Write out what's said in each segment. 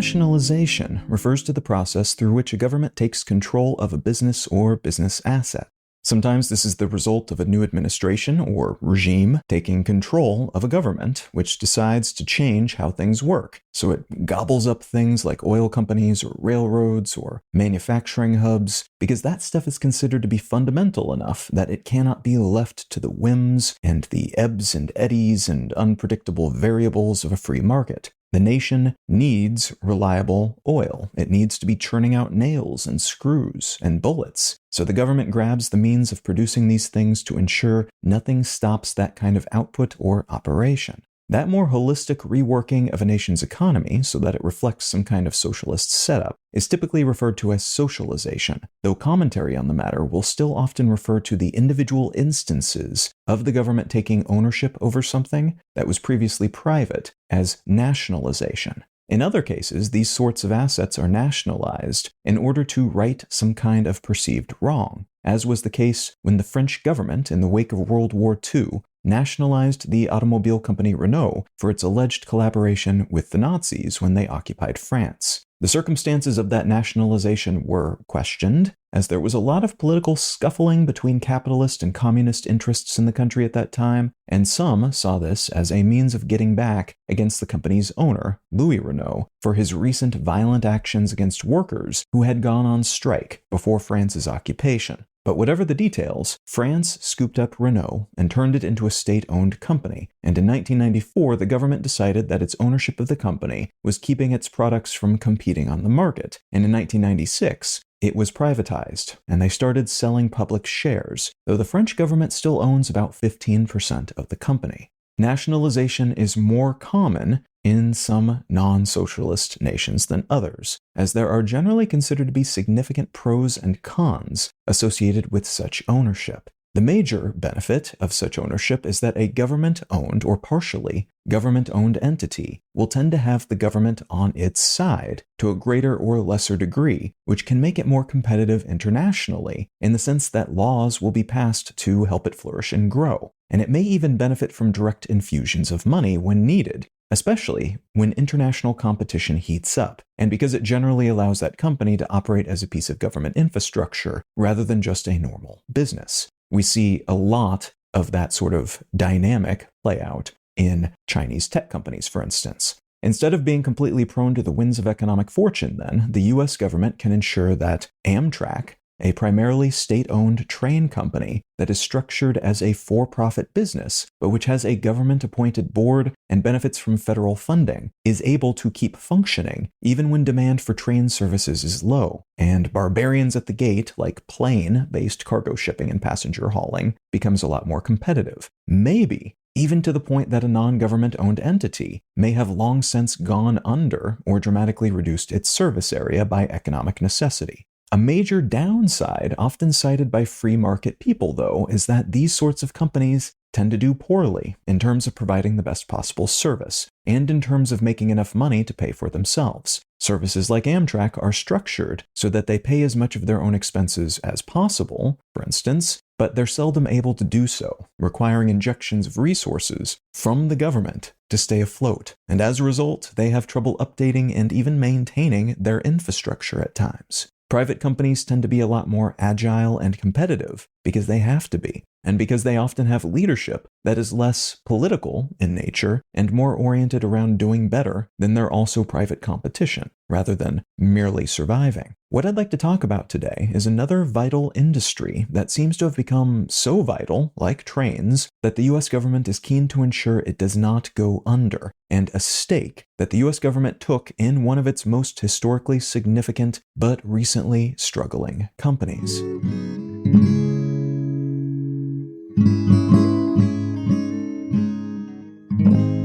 Nationalization refers to the process through which a government takes control of a business or business asset. Sometimes this is the result of a new administration or regime taking control of a government, which decides to change how things work. So it gobbles up things like oil companies or railroads or manufacturing hubs, because that stuff is considered to be fundamental enough that it cannot be left to the whims and the ebbs and eddies and unpredictable variables of a free market. The nation needs reliable oil. It needs to be churning out nails and screws and bullets. So the government grabs the means of producing these things to ensure nothing stops that kind of output or operation. That more holistic reworking of a nation's economy so that it reflects some kind of socialist setup is typically referred to as socialization, though commentary on the matter will still often refer to the individual instances of the government taking ownership over something that was previously private as nationalization. In other cases, these sorts of assets are nationalized in order to right some kind of perceived wrong, as was the case when the French government, in the wake of World War II, nationalized the automobile company Renault for its alleged collaboration with the Nazis when they occupied France. The circumstances of that nationalization were questioned, as there was a lot of political scuffling between capitalist and communist interests in the country at that time, and some saw this as a means of getting back against the company's owner, Louis Renault, for his recent violent actions against workers who had gone on strike before France's occupation. But whatever the details, France scooped up Renault and turned it into a state-owned company, and in 1994 the government decided that its ownership of the company was keeping its products from competing on the market, and in 1996 it was privatized, and they started selling public shares, though the French government still owns about 15% of the company. Nationalization is more common in some non-socialist nations than others, as there are generally considered to be significant pros and cons associated with such ownership. The major benefit of such ownership is that a government-owned or partially government-owned entity will tend to have the government on its side to a greater or lesser degree, which can make it more competitive internationally in the sense that laws will be passed to help it flourish and grow, and it may even benefit from direct infusions of money when needed, especially when international competition heats up, and because it generally allows that company to operate as a piece of government infrastructure rather than just a normal business. We see a lot of that sort of dynamic play out in Chinese tech companies, for instance. Instead of being completely prone to the winds of economic fortune, then, the US government can ensure that Amtrak, a primarily state-owned train company that is structured as a for-profit business, but which has a government-appointed board and benefits from federal funding, is able to keep functioning even when demand for train services is low, and barbarians at the gate, like plane-based cargo shipping and passenger hauling, becomes a lot more competitive. Maybe even to the point that a non-government-owned entity may have long since gone under or dramatically reduced its service area by economic necessity. A major downside, often cited by free market people, though, is that these sorts of companies tend to do poorly in terms of providing the best possible service, and in terms of making enough money to pay for themselves. Services like Amtrak are structured so that they pay as much of their own expenses as possible, for instance, but they're seldom able to do so, requiring injections of resources from the government to stay afloat, and as a result, they have trouble updating and even maintaining their infrastructure at times. Private companies tend to be a lot more agile and competitive because they have to be, and because they often have leadership that is less political in nature and more oriented around doing better than their also private competition, rather than merely surviving. What I'd like to talk about today is another vital industry that seems to have become so vital, like trains, that the US government is keen to ensure it does not go under, and a stake that the US government took in one of its most historically significant but recently struggling companies.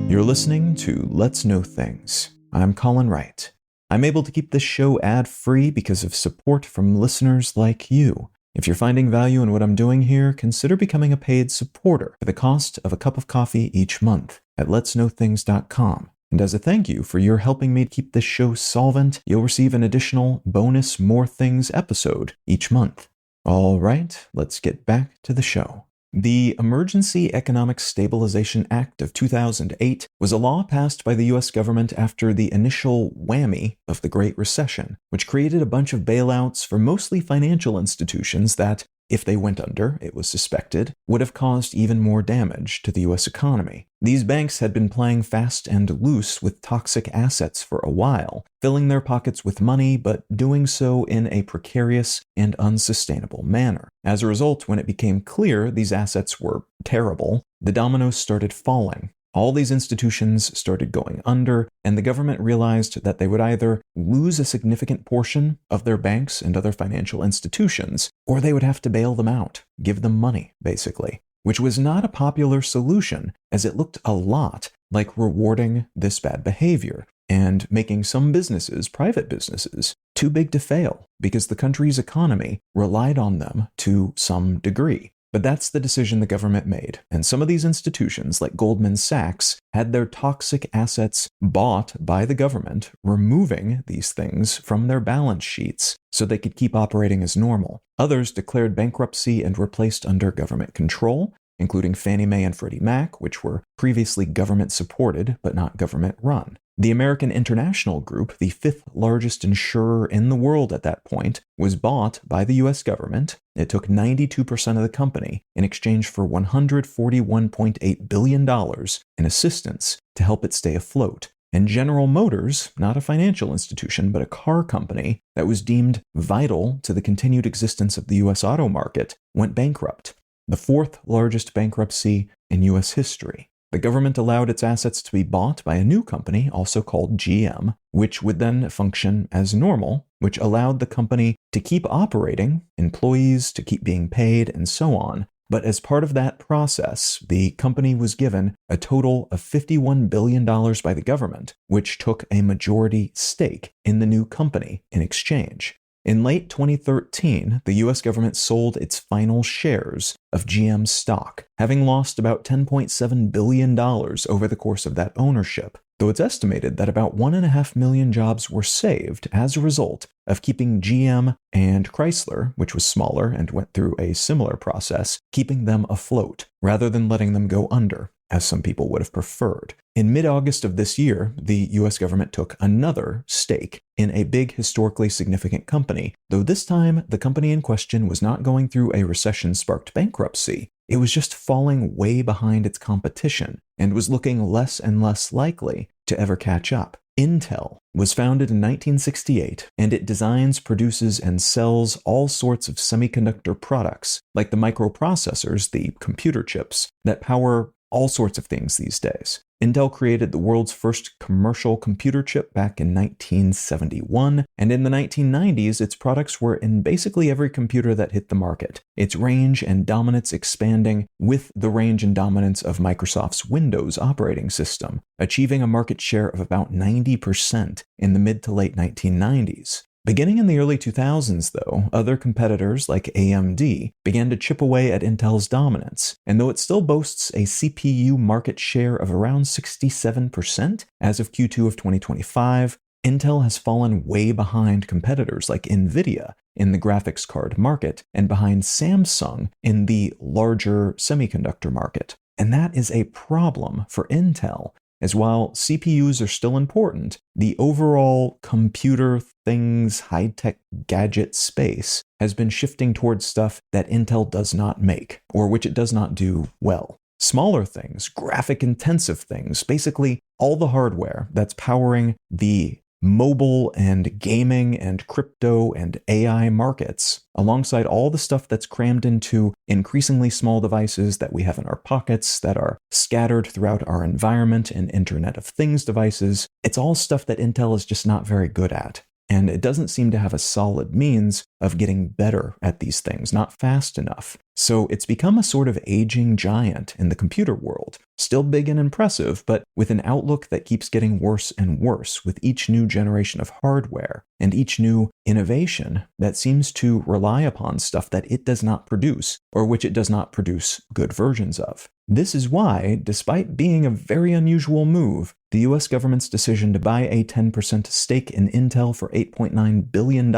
You're listening to Let's Know Things. I'm Colin Wright. I'm able to keep this show ad-free because of support from listeners like you. If you're finding value in what I'm doing here, consider becoming a paid supporter for the cost of a cup of coffee each month at letsknowthings.com. And as a thank you for your helping me keep this show solvent, you'll receive an additional bonus More Things episode each month. All right, let's get back to the show. The Emergency Economic Stabilization Act of 2008 was a law passed by the US government after the initial whammy of the Great Recession, which created a bunch of bailouts for mostly financial institutions that, if they went under, it was suspected, would have caused even more damage to the US economy. These banks had been playing fast and loose with toxic assets for a while, filling their pockets with money, but doing so in a precarious and unsustainable manner. As a result, when it became clear these assets were terrible, the dominoes started falling. All these institutions started going under, and the government realized that they would either lose a significant portion of their banks and other financial institutions, or they would have to bail them out, give them money, basically, which was not a popular solution, as it looked a lot like rewarding this bad behavior and making some businesses, private businesses, too big to fail because the country's economy relied on them to some degree. But that's the decision the government made, and some of these institutions, like Goldman Sachs, had their toxic assets bought by the government, removing these things from their balance sheets so they could keep operating as normal. Others declared bankruptcy and were placed under government control, including Fannie Mae and Freddie Mac, which were previously government-supported but not government-run. The American International Group, the fifth largest insurer in the world at that point, was bought by the US government. It took 92% of the company in exchange for $141.8 billion in assistance to help it stay afloat. And General Motors, not a financial institution, but a car company that was deemed vital to the continued existence of the US auto market, went bankrupt, the fourth largest bankruptcy in US history. The government allowed its assets to be bought by a new company, also called GM, which would then function as normal, which allowed the company to keep operating, employees to keep being paid, and so on. But as part of that process, the company was given a total of $51 billion by the government, which took a majority stake in the new company in exchange. In late 2013, the US government sold its final shares of GM stock, having lost about $10.7 billion over the course of that ownership, though it's estimated that about 1.5 million jobs were saved as a result of keeping GM and Chrysler, which was smaller and went through a similar process, keeping them afloat, rather than letting them go under, as some people would have preferred. In mid-August of this year, the US government took another stake in a big historically significant company, though this time the company in question was not going through a recession-sparked bankruptcy. It was just falling way behind its competition and was looking less and less likely to ever catch up. Intel was founded in 1968, and it designs, produces, and sells all sorts of semiconductor products, like the microprocessors, the computer chips, that power all sorts of things these days. Intel created the world's first commercial computer chip back in 1971, and in the 1990s, its products were in basically every computer that hit the market, its range and dominance expanding with the range and dominance of Microsoft's Windows operating system, achieving a market share of about 90% in the mid to late 1990s. Beginning in the early 2000s, though, other competitors like AMD began to chip away at Intel's dominance, and though it still boasts a CPU market share of around 67% as of Q2 of 2025, Intel has fallen way behind competitors like Nvidia in the graphics card market and behind Samsung in the larger semiconductor market. And that is a problem for Intel, as while CPUs are still important, the overall computer things, high-tech gadget space has been shifting towards stuff that Intel does not make, or which it does not do well. Smaller things, graphic-intensive things, basically all the hardware that's powering the mobile and gaming and crypto and AI markets, alongside all the stuff that's crammed into increasingly small devices that we have in our pockets that are scattered throughout our environment and Internet of Things devices. It's all stuff that Intel is just not very good at. And it doesn't seem to have a solid means of getting better at these things, not fast enough. So it's become a sort of aging giant in the computer world, still big and impressive, but with an outlook that keeps getting worse and worse with each new generation of hardware and each new innovation that seems to rely upon stuff that it does not produce, or which it does not produce good versions of. This is why, despite being a very unusual move, the US government's decision to buy a 10% stake in Intel for $8.9 billion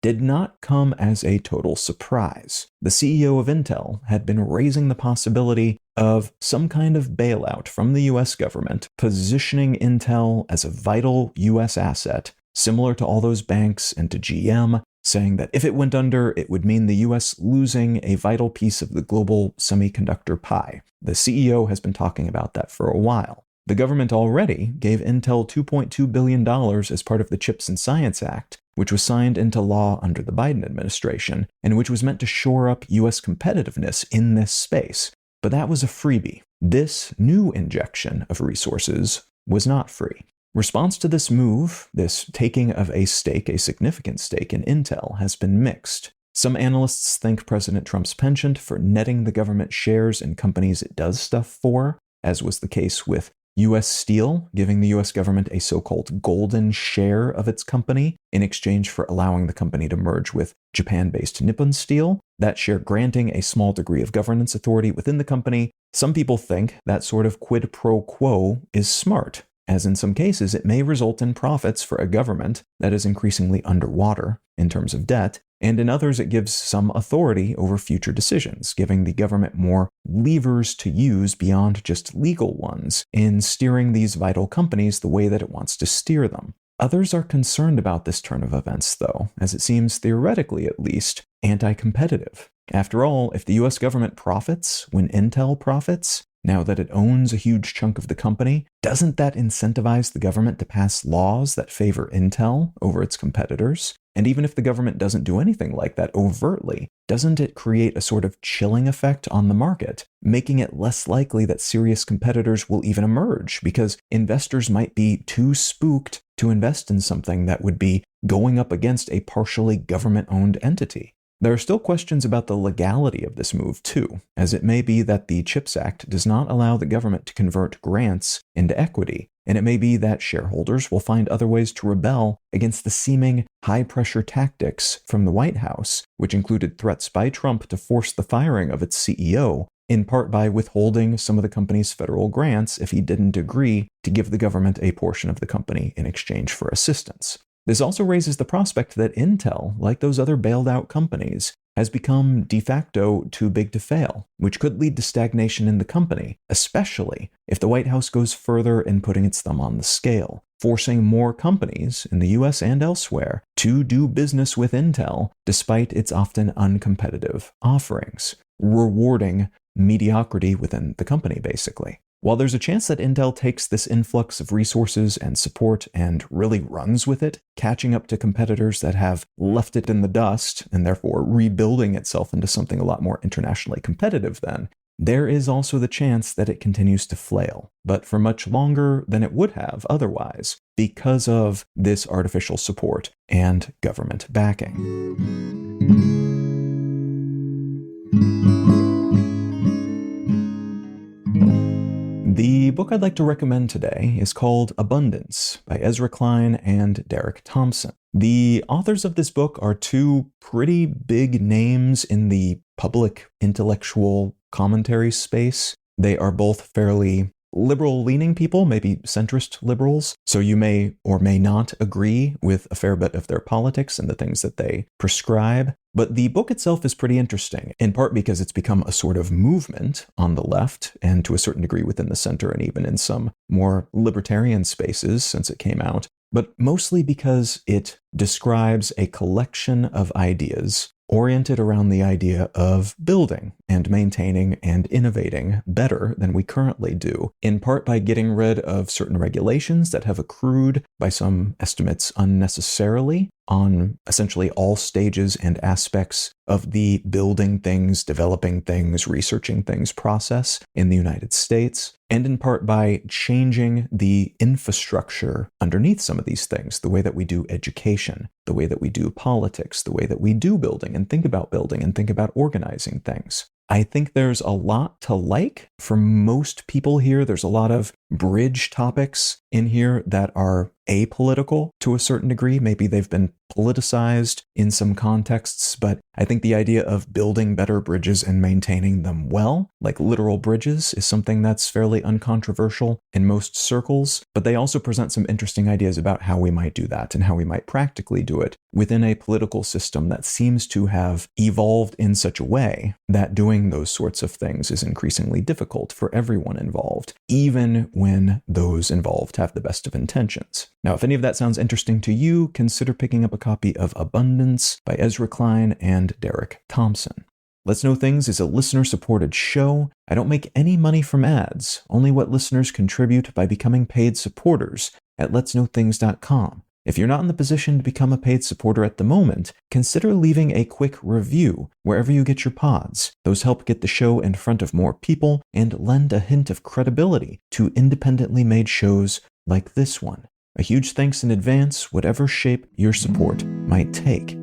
did not come as a total surprise. The CEO of Intel had been raising the possibility of some kind of bailout from the US government, positioning Intel as a vital US asset, similar to all those banks and to GM, saying that if it went under, it would mean the US losing a vital piece of the global semiconductor pie. The CEO has been talking about that for a while. The government already gave Intel $2.2 billion as part of the CHIPS and Science Act, which was signed into law under the Biden administration, and which was meant to shore up US competitiveness in this space. But that was a freebie. This new injection of resources was not free. Response to this move, this taking of a stake, a significant stake in Intel, has been mixed. Some analysts think President Trump's penchant for netting the government shares in companies it does stuff for, as was the case with U.S. Steel, giving the U.S. government a so-called golden share of its company in exchange for allowing the company to merge with Japan-based Nippon Steel, that share granting a small degree of governance authority within the company. Some people think that sort of quid pro quo is smart, as in some cases it may result in profits for a government that is increasingly underwater in terms of debt, and in others it gives some authority over future decisions, giving the government more levers to use beyond just legal ones in steering these vital companies the way that it wants to steer them. Others are concerned about this turn of events, though, as it seems, theoretically at least, anti-competitive. After all, if the US government profits when Intel profits, now that it owns a huge chunk of the company, doesn't that incentivize the government to pass laws that favor Intel over its competitors? And even if the government doesn't do anything like that overtly, doesn't it create a sort of chilling effect on the market, making it less likely that serious competitors will even emerge because investors might be too spooked to invest in something that would be going up against a partially government-owned entity? There are still questions about the legality of this move, too, as it may be that the CHIPS Act does not allow the government to convert grants into equity, and it may be that shareholders will find other ways to rebel against the seeming high-pressure tactics from the White House, which included threats by Trump to force the firing of its CEO, in part by withholding some of the company's federal grants if he didn't agree to give the government a portion of the company in exchange for assistance. This also raises the prospect that Intel, like those other bailed out companies, has become de facto too big to fail, which could lead to stagnation in the company, especially if the White House goes further in putting its thumb on the scale, forcing more companies in the US and elsewhere to do business with Intel despite its often uncompetitive offerings, rewarding mediocrity within the company, basically. While there's a chance that Intel takes this influx of resources and support and really runs with it, catching up to competitors that have left it in the dust and therefore rebuilding itself into something a lot more internationally competitive then, there is also the chance that it continues to flail, but for much longer than it would have otherwise because of this artificial support and government backing. The book I'd like to recommend today is called Abundance by Ezra Klein and Derek Thompson. The authors of this book are two pretty big names in the public intellectual commentary space. They are both fairly liberal-leaning people, maybe centrist liberals, so you may or may not agree with a fair bit of their politics and the things that they prescribe. But the book itself is pretty interesting, in part because it's become a sort of movement on the left, and to a certain degree within the center, and even in some more libertarian spaces since it came out, but mostly because it describes a collection of ideas oriented around the idea of building and maintaining and innovating better than we currently do, in part by getting rid of certain regulations that have accrued, by some estimates unnecessarily, on essentially all stages and aspects of the building things, developing things, researching things process in the United States, and in part by changing the infrastructure underneath some of these things, the way that we do education, the way that we do politics, the way that we do building and think about organizing things. I think there's a lot to like for most people here. There's a lot of bridge topics in here that are apolitical to a certain degree. Maybe they've been politicized in some contexts, but I think the idea of building better bridges and maintaining them well, like literal bridges, is something that's fairly uncontroversial in most circles, but they also present some interesting ideas about how we might do that and how we might practically do it within a political system that seems to have evolved in such a way that doing those sorts of things is increasingly difficult for everyone involved, even when those involved have the best of intentions. Now, if any of that sounds interesting to you, consider picking up a copy of Abundance by Ezra Klein and Derek Thompson. Let's Know Things is a listener-supported show. I don't make any money from ads, only what listeners contribute by becoming paid supporters at letsknowthings.com. If you're not in the position to become a paid supporter at the moment, consider leaving a quick review wherever you get your pods. Those help get the show in front of more people and lend a hint of credibility to independently made shows like this one. A huge thanks in advance, whatever shape your support might take.